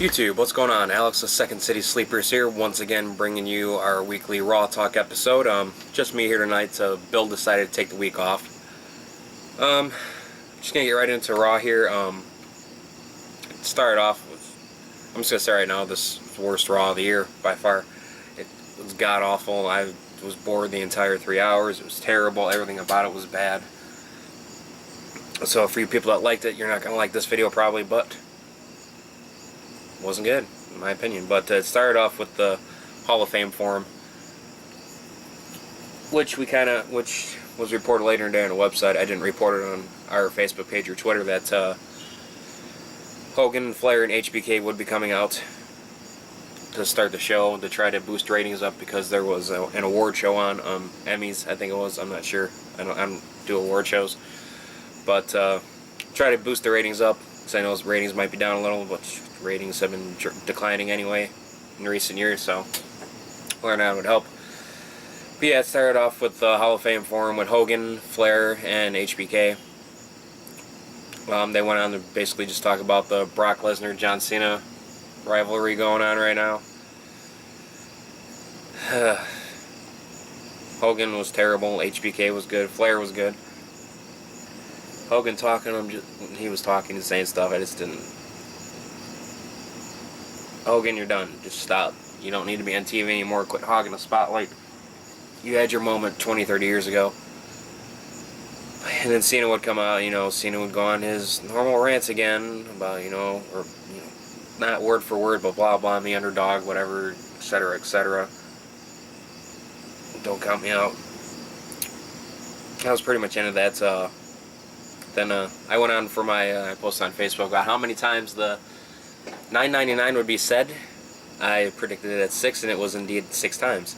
YouTube, what's going on? Alex, the Second City Sleepers here, once again bringing you our weekly Raw Talk episode. Just me here tonight. Bill decided to take the week off. Just gonna get right into Raw here. Started off with, I'm just gonna say right now, this is the worst Raw of the year by far. It was god awful. I was bored the entire 3 hours. It was terrible. Everything about it was bad. So for you people that liked it, you're not gonna like this video probably, but wasn't good, in my opinion. But it started off with the Hall of Fame forum, which was reported later in the day on the website. I didn't report it on our Facebook page or Twitter that Hogan, Flair, and HBK would be coming out to start the show to try to boost ratings up because there was an award show on, Emmys, I think it was. I'm not sure. I don't do award shows, but try to boost the ratings up. Because I know his ratings might be down a little, but ratings have been declining anyway in recent years, so learning that would help. But yeah, it started off with the Hall of Fame forum with Hogan, Flair, and HBK. They went on to basically just talk about the Brock Lesnar, John Cena rivalry going on right now. Hogan was terrible, HBK was good, Flair was good. Hogan talking, he was talking and saying stuff, I just didn't. Hogan, you're done. Just stop. You don't need to be on TV anymore. Quit hogging the spotlight. You had your moment 20, 30 years ago. And then Cena would come out, Cena would go on his normal rants again about, not word for word, but blah, blah, I'm the underdog, whatever, etc., etc. Don't count me out. That was pretty much end of that. Then I went on for my, I posted on Facebook about how many times the $9.99 would be said. I predicted it at 6, and it was indeed 6 times.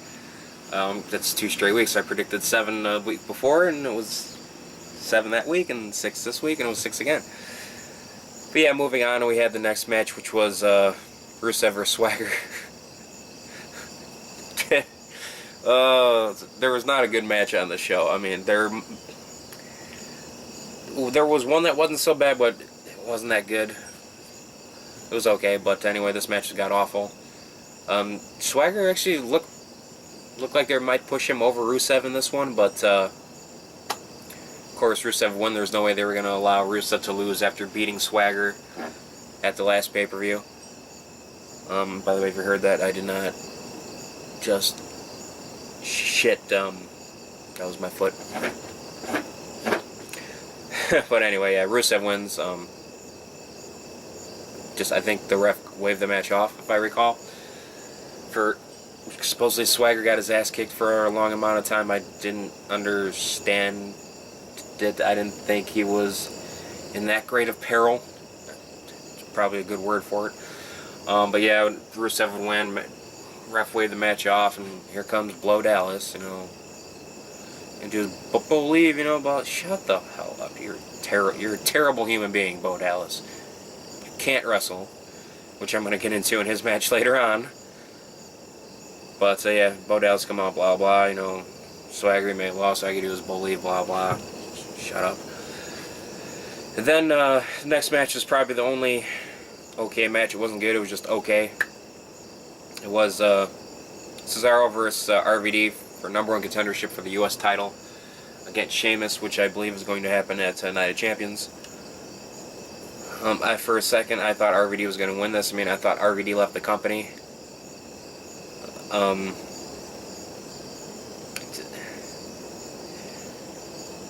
That's 2 straight weeks. I predicted 7 the week before, and it was 7 that week, and 6 this week, and it was 6 again. But yeah, moving on, we had the next match, which was Rusev vs. Swagger. There was not a good match on the show. I mean, there was one that wasn't so bad, but it wasn't that good. It was okay, but anyway, this match got awful. Swagger actually looked like they might push him over Rusev in this one, but of course Rusev won. There's no way they were going to allow Rusev to lose after beating Swagger at the last pay-per-view. By the way, if you heard that, I did not just shit. That was my foot. But anyway, yeah, Rusev wins. I think the ref waved the match off, if I recall. Supposedly Swagger got his ass kicked for a long amount of time. I didn't understand it. I didn't think he was in that great of peril. It's probably a good word for it. But yeah, Rusev would win. Ref waved the match off, and here comes Blow Dallas, and just believe, about shut the hell up. You're a terrible human being, Bo Dallas. You can't wrestle, which I'm going to get into in his match later on. But yeah, Bo Dallas come out, blah blah. Swagger made a loss. All I could do was believe, blah blah. Shut up. And then the next match is probably the only okay match. It wasn't good. It was just okay. It was Cesaro versus RVD for #1 contendership for the U.S. title against Sheamus, which I believe is going to happen at Night of Champions. For a second, I thought RVD was going to win this. I thought RVD left the company.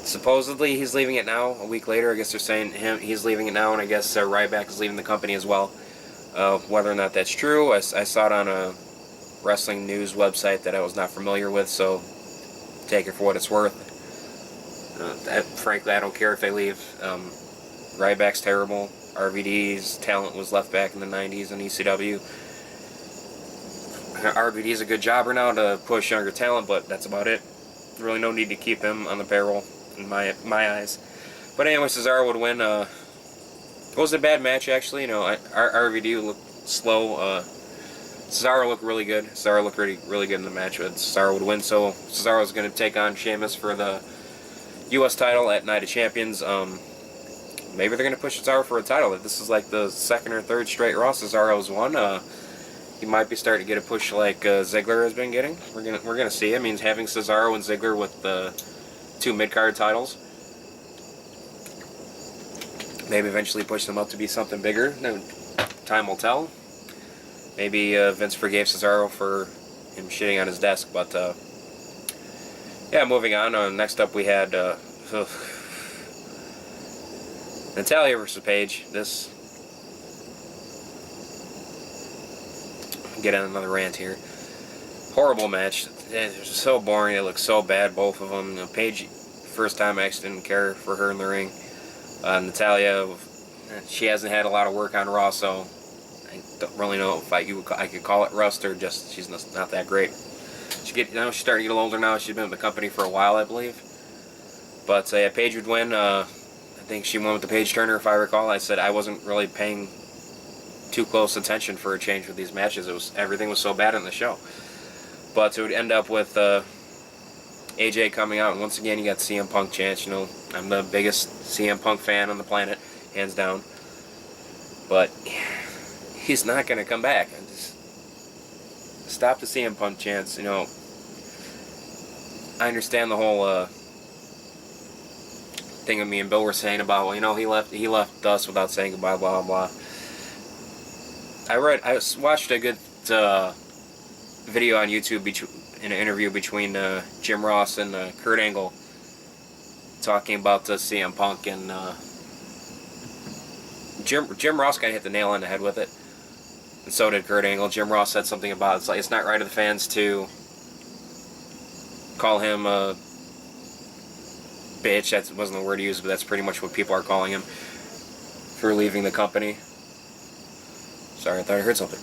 Supposedly he's leaving it now. A week later, I guess they're saying he's leaving it now, and I guess Ryback is leaving the company as well. Whether or not that's true, I saw it on a wrestling news website that I was not familiar with, so take it for what it's worth. Frankly, I don't care if they leave. Ryback's terrible. RVD's talent was left back in the 90s in ECW. RVD's a good jobber now to push younger talent, but that's about it. Really no need to keep him on the payroll in my eyes. But anyway, Cesaro would win. It wasn't a bad match, actually. RVD looked slow. Cesaro looked really good. Cesaro looked really good in the match, but Cesaro would win. So Cesaro was going to take on Sheamus for the U.S. title at Night of Champions. maybe they're going to push Cesaro for a title. If this is like the second or third straight Raw Cesaro's won, he might be starting to get a push like Ziggler has been getting. We're gonna see. I mean, having Cesaro and Ziggler with the 2 mid-card titles, maybe eventually push them up to be something bigger. No, time will tell. Maybe Vince forgave Cesaro for him shitting on his desk, but yeah, moving on. Next up we had Natalya versus Paige. This, get on another rant here. Horrible match. It was so boring. It looked so bad, both of them. Paige, first time I actually didn't care for her in the ring. Natalya, she hasn't had a lot of work on Raw, so I don't really know if I could call it rust or just she's not that great. She's starting to get a little older now. She's been with the company for a while, I believe. But yeah, Paige would win. I think she won with the Paige Turner, if I recall. I said I wasn't really paying too close attention for a change with these matches. Everything was so bad in the show. But it would end up with AJ coming out, and once again you got CM Punk chance. You know, I'm the biggest CM Punk fan on the planet, hands down. But he's not going to come back. And just stop the CM Punk chance. You know, I understand the whole thing of me and Bill were saying about, well, you know, he left us without saying goodbye, blah blah blah. I watched a good video on YouTube in an interview between Jim Ross and Kurt Angle talking about CM Punk, and Jim Ross kind of hit the nail on the head with it, and so did Kurt Angle. Jim Ross said something about it's not right of the fans to call him a bitch. That wasn't the word he used, but that's pretty much what people are calling him for leaving the company. Sorry, I thought I heard something.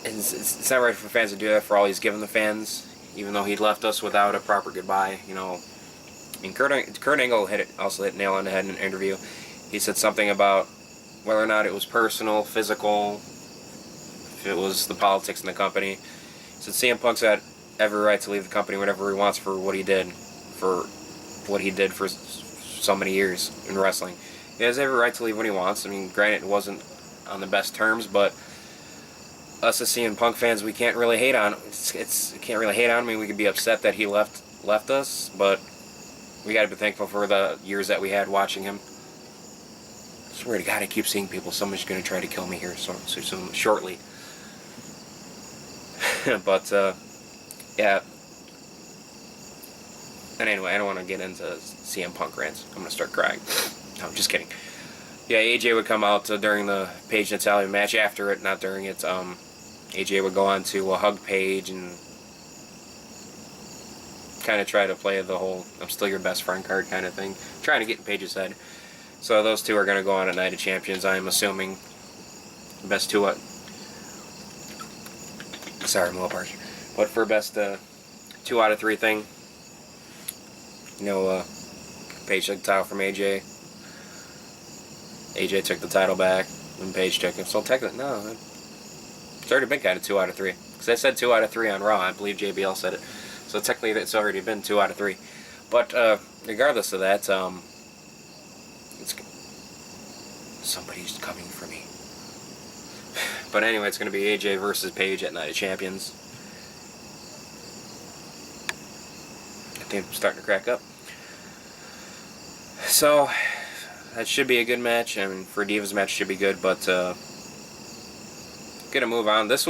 It's not right for fans to do that for all he's given the fans, even though he left us without a proper goodbye. You know, and Kurt Angle also hit nail on the head in an interview. He said something about whether or not it was personal, physical, if it was the politics in the company. He said CM Punk's got every right to leave the company whenever he wants for what he did for so many years in wrestling. He has every right to leave when he wants. I mean, granted, it wasn't on the best terms, but us as CM Punk fans, we can't really hate on him. Can't really hate on him. I mean, we could be upset that he left us, but we got to be thankful for the years that we had watching him. I swear to God, I keep seeing people. Someone's going to try to kill me here so shortly. But yeah. And anyway, I don't want to get into CM Punk rants. I'm going to start crying. No, I'm just kidding. Yeah, AJ would come out during the Paige Natalya match. After it, not during it, AJ would go on to hug Paige and kind of try to play the whole "I'm still your best friend" card kind of thing, trying to get in Paige's head. So those two are going to go on at Night of Champions. I'm assuming best two. Sorry, I'm a little parched. But for best 2 out of 3 thing, you know, Paige took the title from AJ. AJ took the title back, and Paige took it. So technically, no, it's already been kind of 2 out of 3. Because I said 2 out of 3 on Raw. I believe JBL said it. So technically, it's already been 2 out of 3. But regardless of that, somebody's coming for me. But anyway, it's going to be AJ versus Paige at Night of Champions. I think I'm starting to crack up. So that should be a good match. I mean, for a Divas match, should be good. But gonna move on. This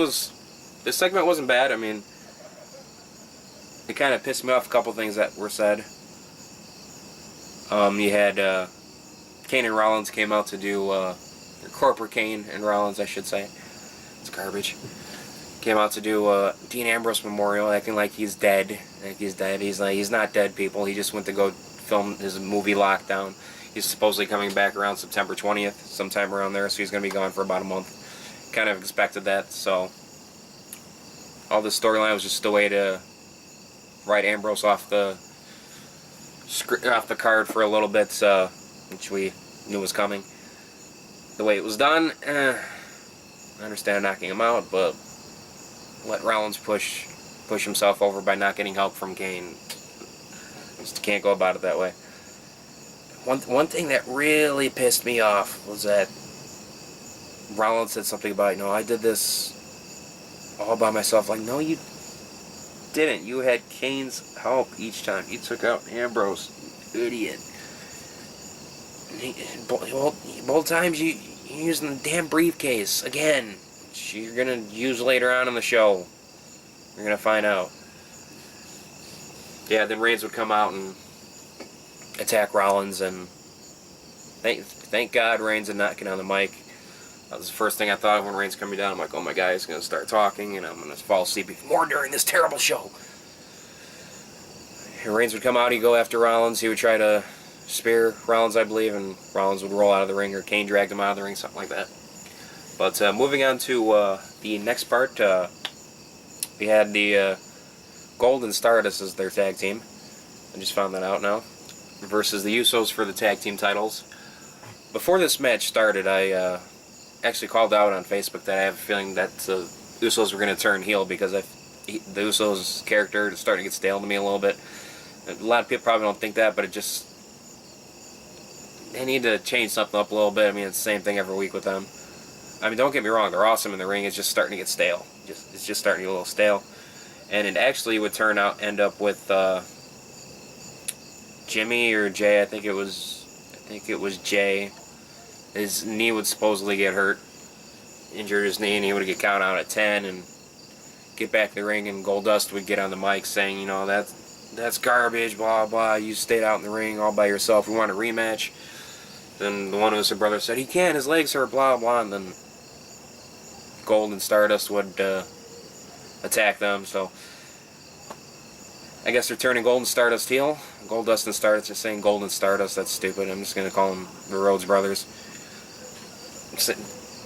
segment wasn't bad. I mean, it kind of pissed me off a couple things that were said. You had Kane and Rollins came out to do corporate Kane and Rollins, I should say. It's garbage. Came out to do Dean Ambrose memorial, acting like he's dead. He's not dead, people. He just went to go film his movie Lockdown. He's supposedly coming back around September 20th, sometime around there, so he's going to be gone for about a month. Kind of expected that, so all this storyline was just a way to write Ambrose off the card for a little bit, which we knew was coming. The way it was done, I understand knocking him out, but let Rollins push himself over by not getting help from Kane. Just can't go about it that way. one thing that really pissed me off was that Rollins said something about, I did this all by myself. Like, no, you didn't. You had Kane's help each time. You took out Ambrose, you idiot. Both times you're using the damn briefcase again, which you're gonna use later on in the show. You're gonna find out. Yeah, then Reigns would come out and attack Rollins, and thank God Reigns did not get on the mic. That was the first thing I thought of when Reigns coming down. I'm like, oh my God, he's gonna start talking, and I'm gonna fall asleep even more during this terrible show. And Reigns would come out, he'd go after Rollins, he would try to spear Rollins, I believe, and Rollins would roll out of the ring, or Kane dragged him out of the ring, something like that. But moving on to the next part, we had the Golden Stardust as their tag team. I just found that out now. Versus the Usos for the tag team titles. Before this match started, I actually called out on Facebook that I have a feeling that the Usos were going to turn heel, because the Usos' character is starting to get stale to me a little bit. A lot of people probably don't think that, but they need to change something up a little bit. I mean, it's the same thing every week with them. I mean, don't get me wrong, they're awesome in the ring. It's just starting to get stale. It's just starting to get a little stale. And it actually would end up with Jimmy or Jay. I think it was Jay. His knee would supposedly get hurt, injured his knee, and he would get counted out at 10 and get back to the ring. And Goldust would get on the mic saying, that's garbage, blah blah. You stayed out in the ring all by yourself. We want a rematch. Then the one Uso brother said he can't. His legs hurt, blah blah. And then Gold and Stardust would attack them. So I guess they're turning Gold and Stardust heel. Goldust and Stardust are saying Gold and Stardust. That's stupid. I'm just gonna call them the Rhodes Brothers.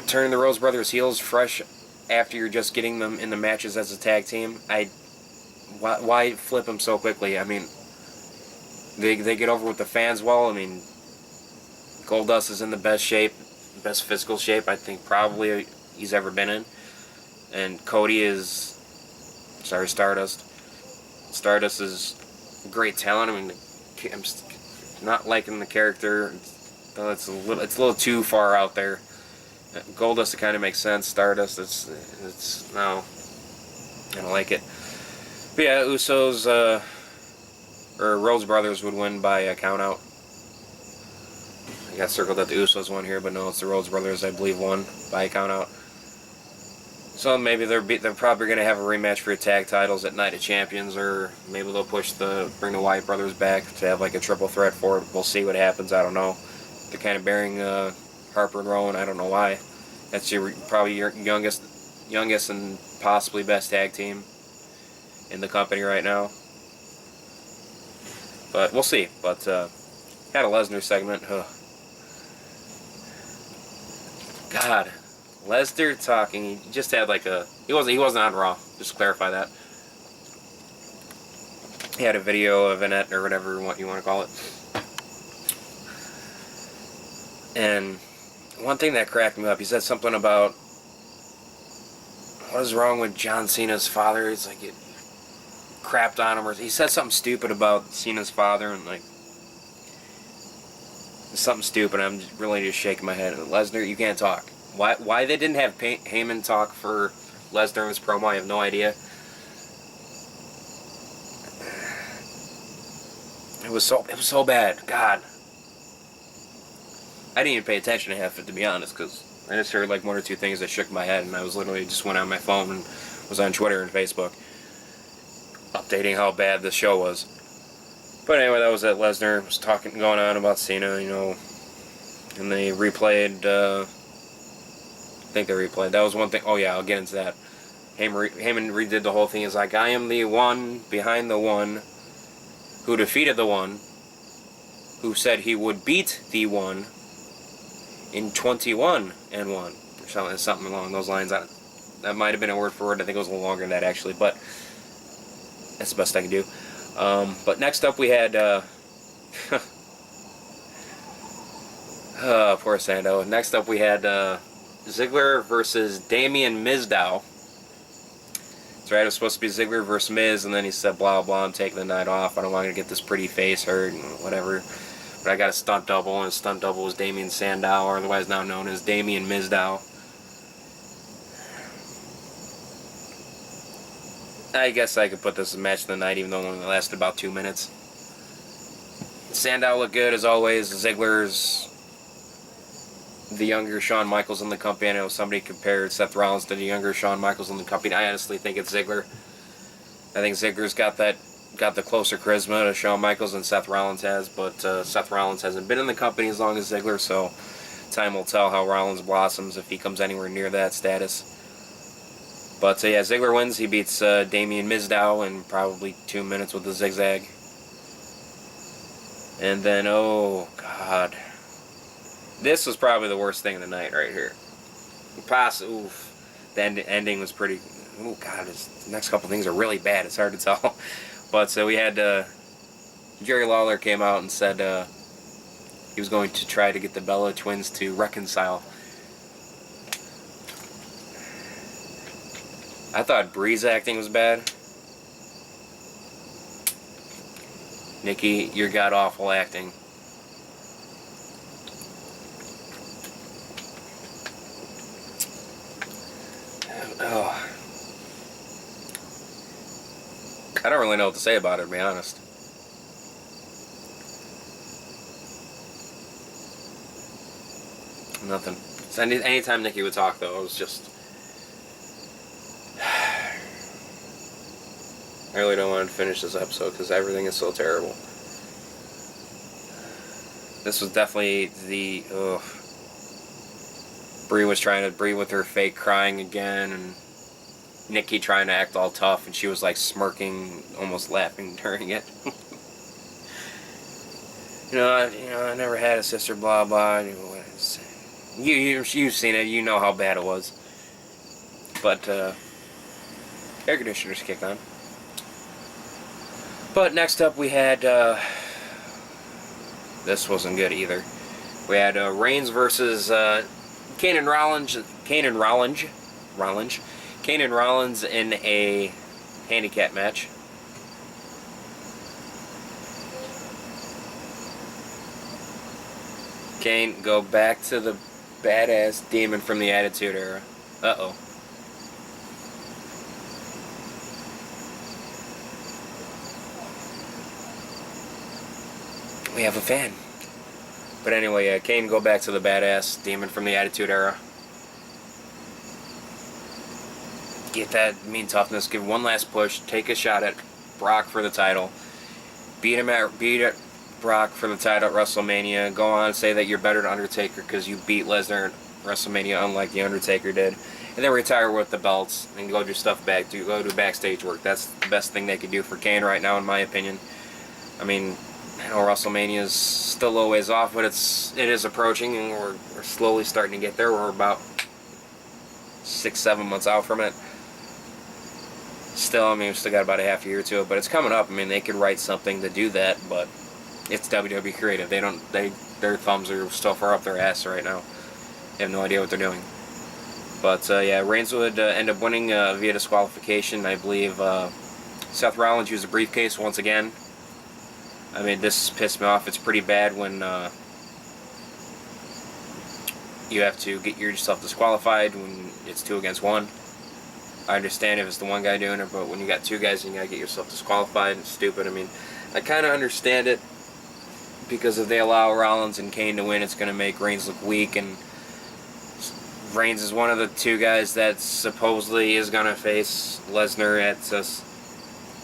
Turning the Rhodes Brothers heels fresh after you're just getting them in the matches as a tag team. Why flip them so quickly? I mean, they get over with the fans well. I mean, Goldust is in the best physical shape I think probably he's ever been in. And Cody is, Stardust. Stardust is great talent. I mean, I'm not liking the character. It's a little too far out there. Goldust, it kind of makes sense. Stardust, no, I don't like it. But yeah, Usos or Rhodes Brothers would win by a count out. I got circled that the Usos won here, but no, it's the Rhodes Brothers, I believe, won by a count out. So maybe they're probably going to have a rematch for the tag titles at Night of Champions, or maybe they'll bring the Wyatt brothers back to have like a triple threat for it. We'll see what happens. I don't know. They're kind of burying Harper and Rowan. I don't know why. That's probably your youngest and possibly best tag team in the company right now. But we'll see. But had a Lesnar segment. God, Lesnar talking. He just had he wasn't on Raw. Just to clarify that. He had a video of Annette or whatever you want to call it. And one thing that cracked me up, he said something about what is wrong with John Cena's father. It's like it crapped on him, or he said something stupid about Cena's father, and something stupid. I'm really just shaking my head. Lesnar, you can't talk. Why they didn't have Heyman talk for Lesnar in his promo, I have no idea. It was so bad. God. I didn't even pay attention to half of it, to be honest, because I just heard one or two things that shook my head, and I was literally just went on my phone and was on Twitter and Facebook updating how bad the show was. But anyway, that was it. Lesnar was going on about Cena, and they replayed, I think they replayed. That was one thing. Oh yeah, I'll get into that. Heyman redid the whole thing. He's like, I am the one behind the one who defeated the one who said he would beat the one in 21 and 1, or something along those lines. That might have been a word for word. I think it was a little longer than that, actually, but that's the best I can do. But next up we had poor Sando. Next up we had Ziggler versus Damian Mizdow. That's right, it was supposed to be Ziggler versus Miz, and then he said, blah blah, I'm taking the night off, I don't want to get this pretty face hurt and whatever. But I got a stunt double, and a stunt double was Damien Sandow, or otherwise now known as Damien Mizdow. I guess I could put this as match of the night, even though it only lasted about 2 minutes. Sandow looked good, as always. Ziggler's the younger Shawn Michaels in the company. I know somebody compared Seth Rollins to the younger Shawn Michaels in the company. I honestly think it's Ziggler. I think Ziggler's got the closer charisma to Shawn Michaels than Seth Rollins has, but Seth Rollins hasn't been in the company as long as Ziggler, so time will tell how Rollins blossoms if he comes anywhere near that status. But yeah, Ziggler wins. He beats Damien Mizdow in probably 2 minutes with the zigzag. And then, oh god, this was probably the worst thing of the night right here. Oof. The ending was pretty. Oh god, the next couple things are really bad. It's hard to tell. But so we had Jerry Lawler came out and said he was going to try to get the Bella twins to reconcile. I thought Bree's acting was bad. Nikki, your god-awful acting. Oh. I don't really know what to say about it, to be honest. Nothing. So anytime Nikki would talk, though, it was just... I really don't want to finish this episode because everything is so terrible. This was definitely the... Ugh. Bree was trying to... Bree with her fake crying again, and Nikki trying to act all tough, and she was like smirking, almost laughing during it. I never had a sister, blah blah. You've seen it, you know how bad it was. But air conditioners kicked on. But next up we had this wasn't good either. We had Reigns versus Kane and Rollins. Kane and Rollins in a handicap match. Kane, go back to the badass demon from the Attitude Era. Uh-oh. We have a fan. But anyway, Kane, go back to the badass demon from the Attitude Era. Get that mean toughness, give one last push, take a shot at Brock for the title. Beat Brock for the title at WrestleMania. Go on and say that you're better than Undertaker because you beat Lesnar at WrestleMania, unlike the Undertaker did. And then retire with the belts and go do stuff back. Go do backstage work. That's the best thing they could do for Kane right now, in my opinion. I mean, I know WrestleMania is still a ways off, but it is approaching, and we're slowly starting to get there. We're about 6-7 months out from it. Still, I mean, we've still got about a half year to it, but it's coming up. I mean, they could write something to do that, but it's WWE creative. Their thumbs are still far up their ass right now. They have no idea what they're doing. But yeah, Reigns would end up winning via disqualification. I believe Seth Rollins used a briefcase once again. I mean, this pissed me off. It's pretty bad when you have to get yourself disqualified when it's 2 against 1. I understand if it's the one guy doing it, but when you got 2 guys and you gotta get yourself disqualified, it's stupid. I mean, I kind of understand it because if they allow Rollins and Kane to win, it's gonna make Reigns look weak, and Reigns is one of the 2 guys that supposedly is gonna face Lesnar at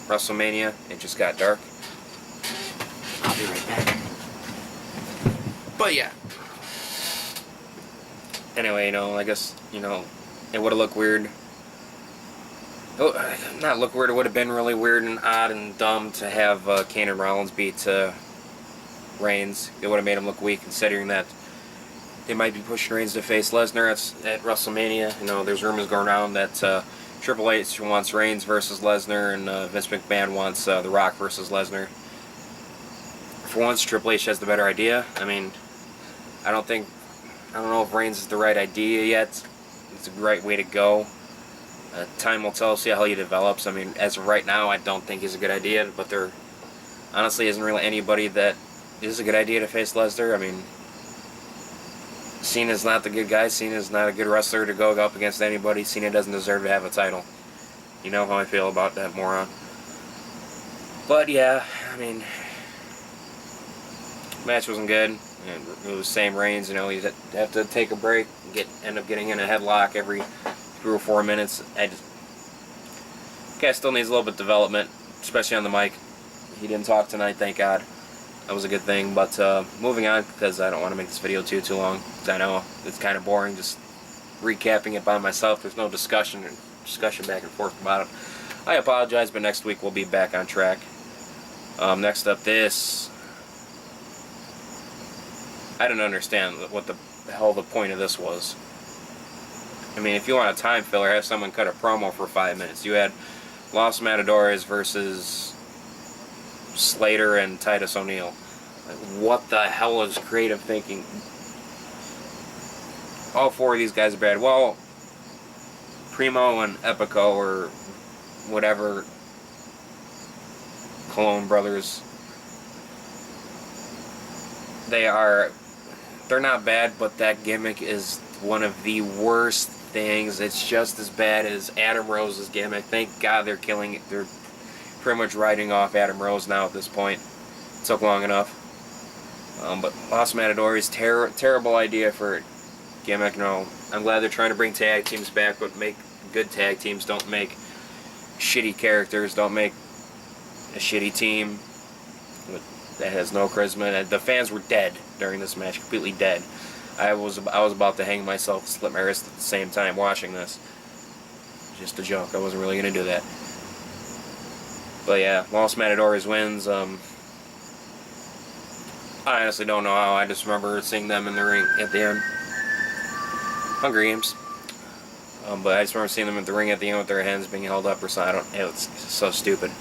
WrestleMania. It just got dark. I'll be right back. But yeah. Anyway, I guess, it would have looked weird. Oh, not look weird, it would have been really weird and odd and dumb to have Kane and Rollins beat Reigns. It would have made him look weak, considering that they might be pushing Reigns to face Lesnar at WrestleMania. There's rumors going around that Triple H wants Reigns versus Lesnar, and Vince McMahon wants The Rock versus Lesnar. For once, Triple H has the better idea. I mean, I don't know if Reigns is the right idea yet. It's the right way to go. Time will tell, see how he develops. I mean, as of right now, I don't think he's a good idea, but there honestly isn't really anybody that is a good idea to face Lesnar. I mean, Cena's not the good guy. Cena's not a good wrestler to go up against anybody. Cena doesn't deserve to have a title. You know how I feel about that moron. But yeah, I mean, match wasn't good. And it was same Reigns. You know, he'd have to take a break, end up getting in a headlock every 3 or 4 minutes. Guy still needs a little bit of development, especially on the mic. He didn't talk tonight, thank God. That was a good thing. But moving on, because I don't want to make this video too long. Because I know it's kind of boring just recapping it by myself. There's no discussion back and forth about it. I apologize, but next week we'll be back on track. Next up, this. I didn't understand what the hell the point of this was. I mean, if you want a time filler, have someone cut a promo for 5 minutes. You had Los Matadors versus Slater and Titus O'Neil. Like, what the hell is creative thinking? All 4 of these guys are bad. Well, Primo and Epico or whatever Cologne brothers, they're not bad, but that gimmick is one of the worst things. It's just as bad as Adam Rose's gimmick. Thank God they're killing it. They're pretty much writing off Adam Rose now at this point. It took long enough. But Los Matadors, terrible idea for a gimmick. No, I'm glad they're trying to bring tag teams back, but make good tag teams. Don't make shitty characters. Don't make a shitty team that has no charisma. The fans were dead during this match, completely dead. I was about to hang myself, slit my wrist at the same time watching this. Just a joke. I wasn't really gonna do that. But yeah, Los Matadors wins. I honestly don't know how. I just remember seeing them in the ring at the end. Hunger Games. But I just remember seeing them at the ring at the end with their hands being held up or something. It's so stupid.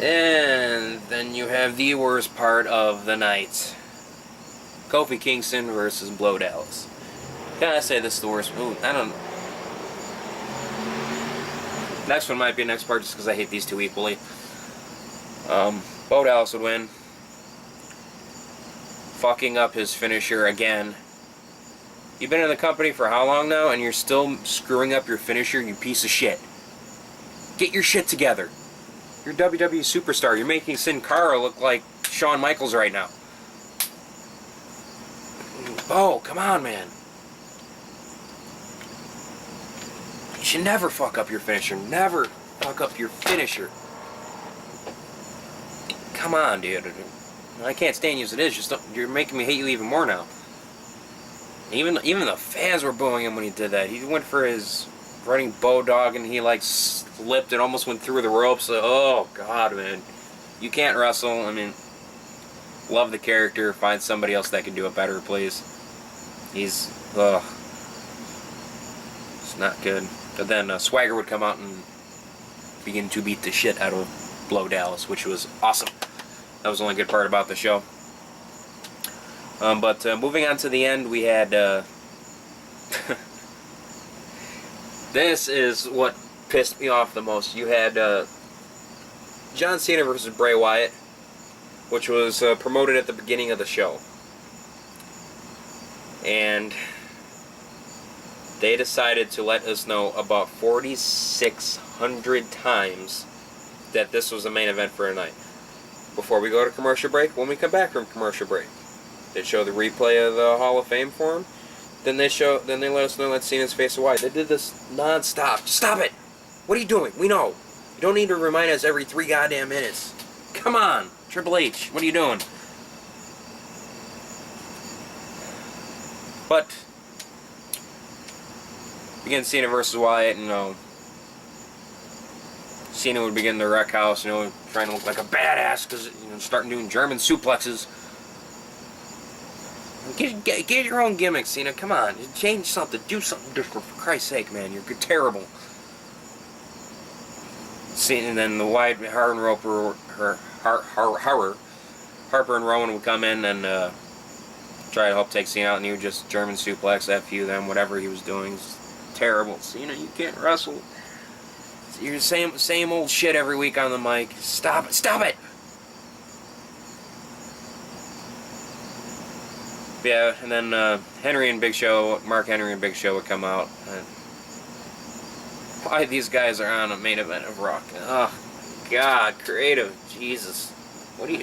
And then you have the worst part of the night. Kofi Kingston versus Blow Dallas. Can I say this is the worst? Ooh, I don't know. Next one might be the next part just because I hate these two equally. Bo Dallas would win. Fucking up his finisher again. You've been in the company for how long now and you're still screwing up your finisher, you piece of shit. Get your shit together. You're a WWE superstar. You're making Sin Cara look like Shawn Michaels right now. Oh, come on, man. You should never fuck up your finisher. Never fuck up your finisher. Come on, dude. I can't stand you as it is. You're making me hate you even more now. Even the fans were booing him when he did that. He went for his running Bulldog and he like slipped and almost went through the ropes. Oh, God, man. You can't wrestle. I mean, love the character. Find somebody else that can do it better, please. It's not good. But then Swagger would come out and begin to beat the shit out of Blow Dallas, which was awesome. That was the only good part about the show. But moving on to the end, we had... this is what pissed me off the most. You had John Cena versus Bray Wyatt, which was promoted at the beginning of the show. And they decided to let us know about 4,600 times that this was the main event for a night. Before we go to commercial break, when we come back from commercial break, they show the replay of the Hall of Fame for him. Then they let us know that Cena's face of Wyatt. They did this non-stop. Stop it! What are you doing? We know. You don't need to remind us every 3 goddamn minutes. Come on, Triple H. What are you doing? But begin Cena versus Wyatt, you know. Cena would begin the wreck house, you know, trying to look like a badass because, you know, starting doing German suplexes. Get your own gimmick, Cena. Come on, change something, do something different. For Christ's sake, man, you're terrible. Cena, and then the Wyatt, Harper and Rowan would come in and try to help take Cena out, and he would just German suplex, F you, them, whatever he was doing. It's terrible. Cena, you can't wrestle. You're the same old shit every week on the mic. Stop it. Stop it! Yeah, and then Henry and Big Show, Mark Henry and Big Show would come out. Why these guys are on a main event of Rock? Oh, God, creative, Jesus. What do you...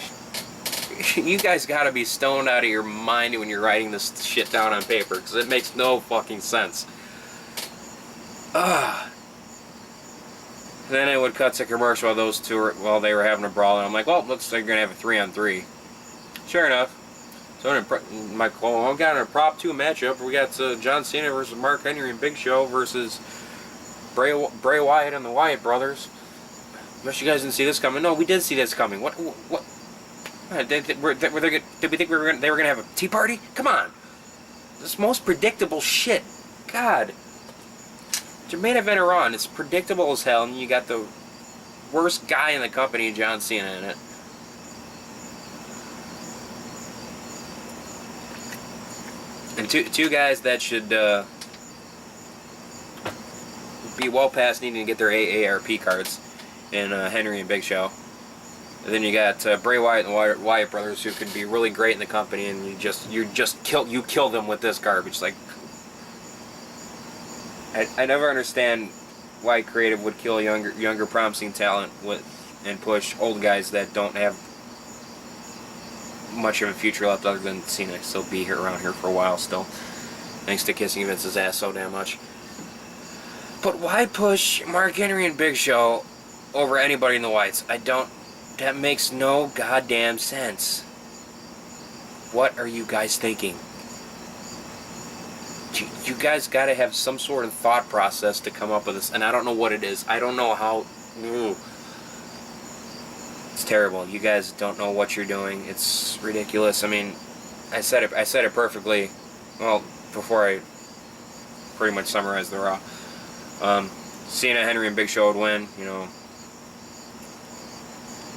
You guys gotta be stoned out of your mind when you're writing this shit down on paper, because it makes no fucking sense. Then it would cut to commercial while those two while they were having a brawl, and I'm like, well, looks like you're gonna have a 3-on-3. Sure enough. So we got a prop 2 matchup. We got John Cena versus Mark Henry and Big Show versus Bray Wyatt and the Wyatt brothers. Unless you guys didn't see this coming. No, we did see this coming. What? Did we think they were gonna have a tea party? Come on. This most predictable shit. God. It's your main event of Raw, and it's predictable as hell, and you got the worst guy in the company, John Cena, in it. And two guys that should be well past needing to get their AARP cards in Henry and Big Show. And then you got Bray Wyatt and the Wyatt brothers, who could be really great in the company, and you kill them with this garbage. Like, I never understand why creative would kill younger promising talent and push old guys that don't have much of a future left other than Cena still be here around here for a while still, thanks to kissing Vince's ass so damn much. But why push Mark Henry and Big Show over anybody in the Whites? That makes no goddamn sense. What are you guys thinking? You guys gotta have some sort of thought process to come up with this, and I don't know what it is. I don't know how. It's terrible. You guys don't know what you're doing. It's ridiculous. I mean, I said it perfectly. Well, before I pretty much summarized the Raw. Cena, Henry, and Big Show would win. You know,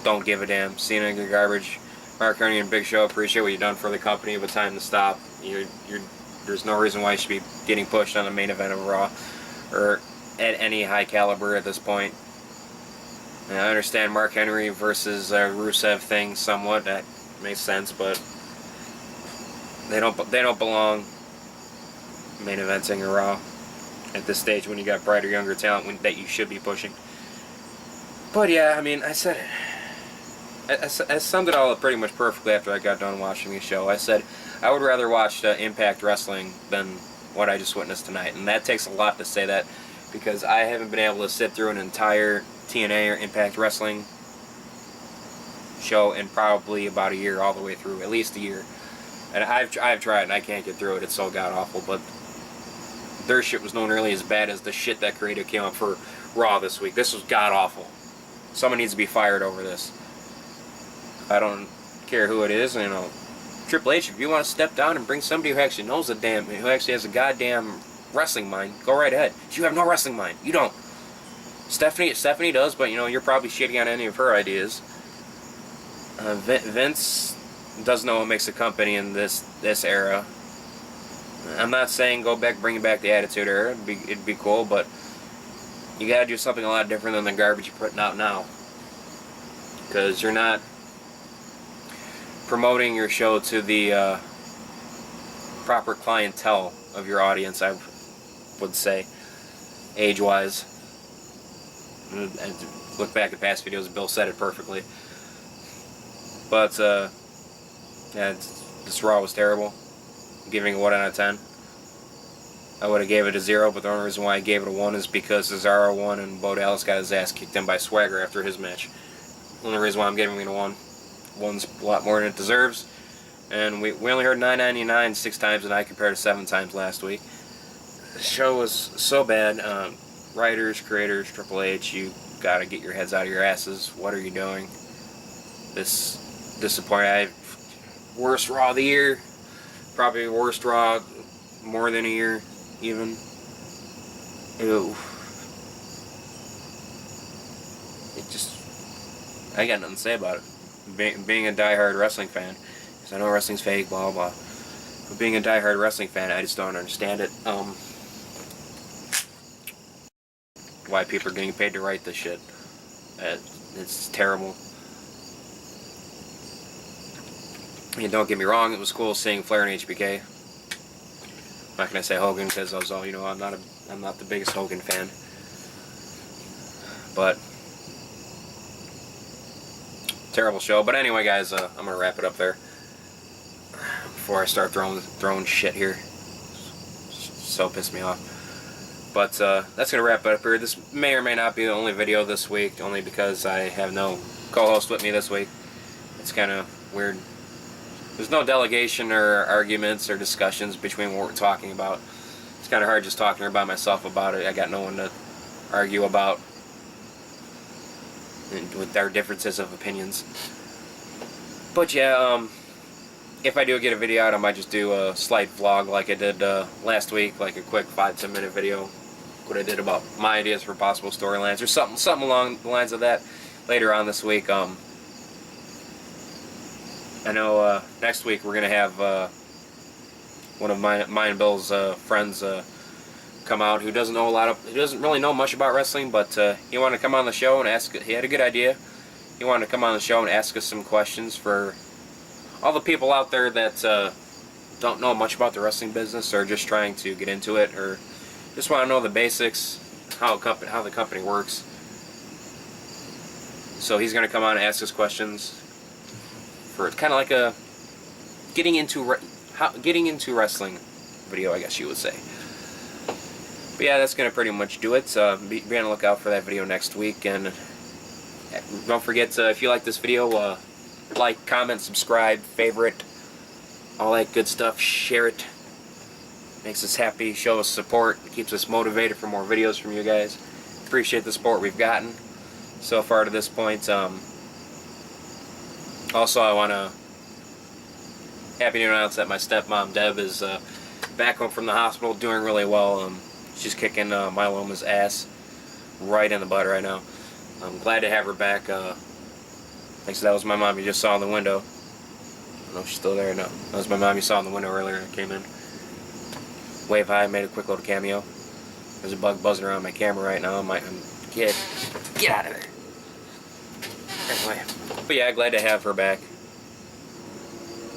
don't give a damn. Cena, good garbage. Mark Henry and Big Show, appreciate what you've done for the company, but time to stop. There's no reason why you should be getting pushed on the main event of Raw or at any high caliber at this point. And I understand Mark Henry versus Rusev thing somewhat. That makes sense, but they don't belong main eventing a Raw at this stage when you got brighter, younger talent that you should be pushing. But yeah, I mean, I said it. I summed it all up pretty much perfectly after I got done watching the show. I said I would rather watch Impact Wrestling than what I just witnessed tonight, and that takes a lot to say that, because I haven't been able to sit through an entire TNA or Impact Wrestling show in probably about a year, all the way through, at least a year. And I've tried, and I can't get through it. It's so god awful. But their shit was not nearly as bad as the shit that creative came up for Raw this week. This was god awful. Someone needs to be fired over this. I don't care who it is, you know. Triple H, if you want to step down and bring somebody who actually knows who actually has a goddamn wrestling mind, go right ahead. You have no wrestling mind. You don't. Stephanie does, but you know, you're probably shitting on any of her ideas. Vince does know what makes a company in this era. I'm not saying go back, bring back the Attitude Era. It'd be cool, but you gotta do something a lot different than the garbage you're putting out now. Because you're not promoting your show to the proper clientele of your audience, I would say, age-wise. And look back at past videos, Bill said it perfectly. But yeah, this Raw was terrible. I'm giving it a 1 out of 10. I would have gave it a 0, but the only reason why I gave it a 1 is because Cesaro won and Bo Dallas got his ass kicked in by Swagger after his match. The only reason why I'm giving it a 1. 1's a lot more than it deserves. And we only heard 999 6 times tonight compared to 7 times last week. The show was so bad. Writers, creators, Triple H, you gotta get your heads out of your asses. What are you doing? This disappointing. Worst Raw of the year. Probably worst Raw more than a year, even. Ew. It just, I got nothing to say about it. Being a diehard wrestling fan, because I know wrestling's fake, blah blah. But being a diehard wrestling fan, I just don't understand it. Why people are getting paid to write this shit? It's terrible. And don't get me wrong, it was cool seeing Flair and HBK. I'm not gonna say Hogan because I was all, you know, I'm not the biggest Hogan fan. But terrible show. But anyway, guys, I'm gonna wrap it up there before I start throwing shit here. So pissed me off. But that's gonna wrap it up here. This may or may not be the only video this week, only because I have no co-host with me this week. It's kind of weird. There's no delegation or arguments or discussions between what we're talking about. It's kind of hard just talking by myself about it. I got no one to argue about with our differences of opinions. But yeah, if I do get a video out, I might just do a slight vlog like I did last week, like a quick 5-10 minute video. What I did about my ideas for possible storylines or something along the lines of that later on this week. I know next week we're gonna have one of mine and Bill's friends come out who doesn't really know much about wrestling, but he wanted to come on the show and ask. He had a good idea. He wanted to come on the show and ask us some questions for all the people out there that don't know much about the wrestling business or just trying to get into it or just want to know the basics, how the company works. So he's gonna come on and ask us questions. For kind of like a getting into wrestling video, I guess you would say. But yeah, that's gonna pretty much do it. Be on the lookout for that video next week, and don't forget if you like this video, like, comment, subscribe, favorite, all that good stuff. Share it. Makes us happy. Show us support. It keeps us motivated for more videos from you guys. Appreciate the support we've gotten so far to this point. Also, I want to happy to announce that my stepmom Deb is back home from the hospital, doing really well. She's kicking myeloma's ass right in the butt right now. I'm glad to have her back. Like I said, that was my mom you just saw in the window. I don't know if she's still there or no. That was my mom you saw in the window earlier. I came in, wave hi, made a quick little cameo. There's a bug buzzing around my camera right now. Get out of there. Anyway, but yeah, glad to have her back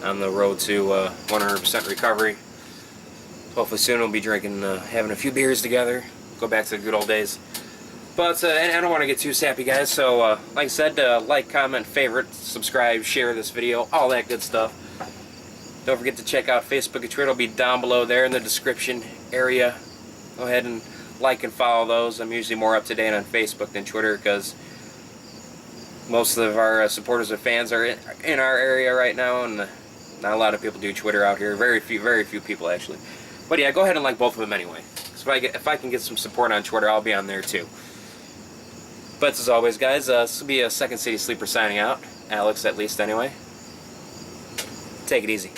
on the road to 100% recovery. Hopefully soon we'll be drinking, having a few beers together, go back to the good old days. But and I don't want to get too sappy, guys, so like I said, like, comment, favorite, subscribe, share this video, all that good stuff. Don't forget to check out Facebook and Twitter. It'll be down below there in the description area. Go ahead and like and follow those. I'm usually more up to date on Facebook than Twitter because most of our supporters and fans are in our area right now, and not a lot of people do Twitter out here. Very few people actually. But yeah, go ahead and like both of them anyway. So if I can get some support on Twitter, I'll be on there too. But as always, guys, this will be a Second City Sleeper signing out. Alex, at least, anyway. Take it easy.